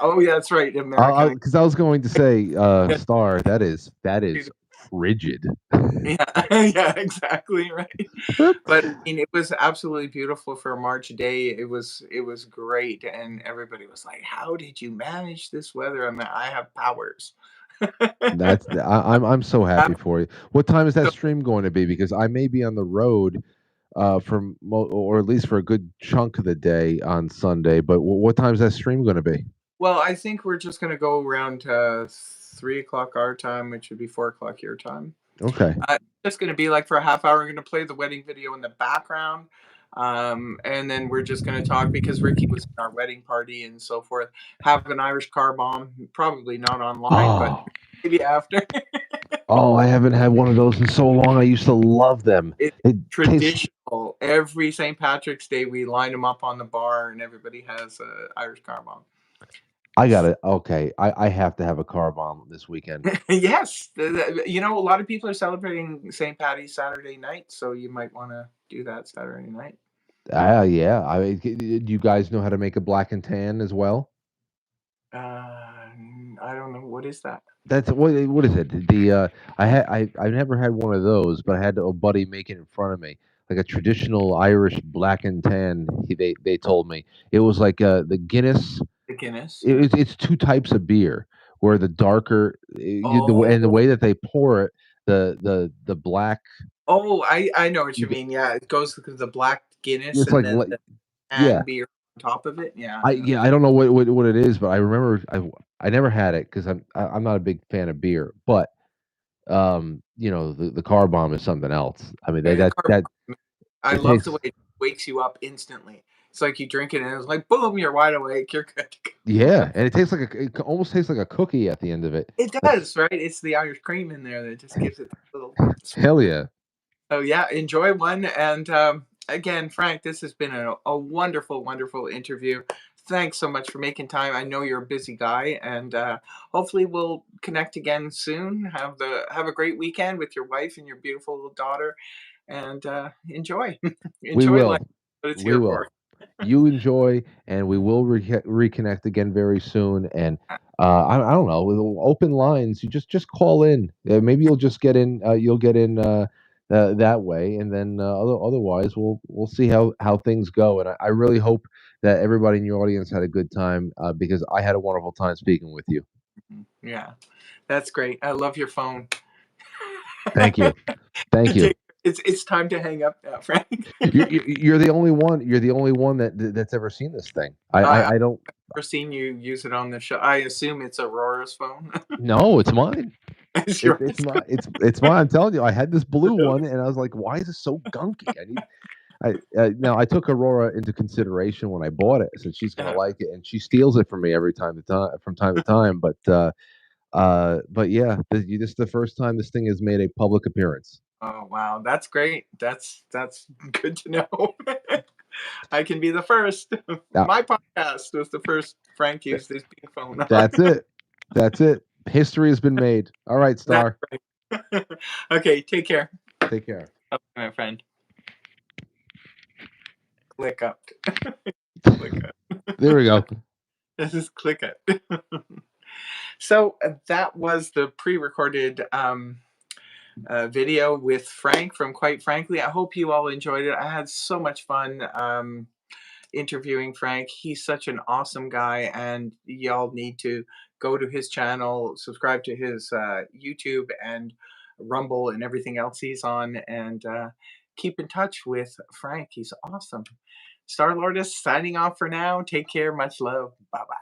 Oh, yeah, that's right, American. Because I was going to say, Yeah, Star, that is frigid. yeah, yeah, exactly right. But I mean, it was absolutely beautiful for a March day. It was great, and everybody was like, "How did you manage this weather?" I mean, I have powers. I'm so happy Ab- for you. What time is that so stream going to be? Because I may be on the road or at least for a good chunk of the day on Sunday. But what time is that stream going to be? Well, I think we're just gonna go around 3 o'clock our time, which would be 4 o'clock your time. Okay. It's gonna be like for a half hour. We're gonna play the wedding video in the background, and then we're just gonna talk because Ricky was in our wedding party and so forth. Have an Irish car bomb, probably not online, but Oh, maybe after. oh, I haven't had one of those in so long. I used to love them. It's It tastes. traditional. Every St. Patrick's Day, we line them up on the bar, and everybody has a Irish car bomb. I got it. Okay, I have to have a car bomb this weekend. Yes, a lot of people are celebrating St. Patty's Saturday night, so you might want to do that Saturday night. Yeah. Do you guys know how to make a black and tan as well? I don't know what is that. That's what is it? I never had one of those, but I had a buddy make it in front of me, like a traditional Irish black and tan. They told me it was like the Guinness. The Guinness, yeah. It's two types of beer, where the darker and the Oh, way that they pour it, the black. oh, I know what You you get, mean. Yeah, it goes to the black Guinness it's and like then the yeah. canned beer on top of it. Yeah, I yeah. yeah, I don't know what it is, but I remember I never had it because I'm not a big fan of beer, but the car bomb is something else. I mean, The carb that I it love the way tastes it wakes you up instantly. It's like you drink it and it's like, boom, you're wide awake. You're good to go. yeah, and it tastes like it almost tastes like a cookie at the end of it. It That's does, right? It's the Irish cream in there that just gives it that little. hell yeah. So yeah, enjoy one. And again, Frank, this has been a wonderful, wonderful interview. Thanks so much for making time. I know you're a busy guy, and hopefully we'll connect again soon. Have a great weekend with your wife and your beautiful little daughter, and enjoy We enjoy life. will. What it's We here will. for. You enjoy, and we will reconnect again very soon. And I don't know, with open lines, you just call in. Maybe you'll just get in. You'll get in that way, and then otherwise, we'll see how things go. And I really hope that everybody in your audience had a good time because I had a wonderful time speaking with you. Yeah, that's great. I love your phone. Thank you. Thank you. It's time to hang up now, Frank. You're the only one. You're the only one that's ever seen this thing. I don't. I've never seen you use it on the show. I assume it's Aurora's phone. No, it's mine. It's yours. It's mine. I'm telling you, I had this blue Really? one, and I was like, "Why is it so gunky?" Now I took Aurora into consideration when I bought it. I said she's gonna Uh, like it, and she steals it from me every time to time from time to time. But yeah, this is the first time this thing has made a public appearance. oh wow, that's great. That's good to know. I can be the first. Now, My podcast was the first Frank used this big phone on. that's it. That's it. History has been made. All right, That's Star. great. Okay, take care. Take care. Okay, my friend. Click up. Click up. There we go. This is click it. So that was the pre-recorded video with Frank from Quite Frankly. I hope you all enjoyed it. I had so much fun interviewing Frank. He's such an awesome guy, and y'all need to go to his channel, subscribe to his YouTube and Rumble and everything else he's on, and keep in touch with Frank. He's awesome. Star Lordess signing off for now. Take care. Much love. Bye bye.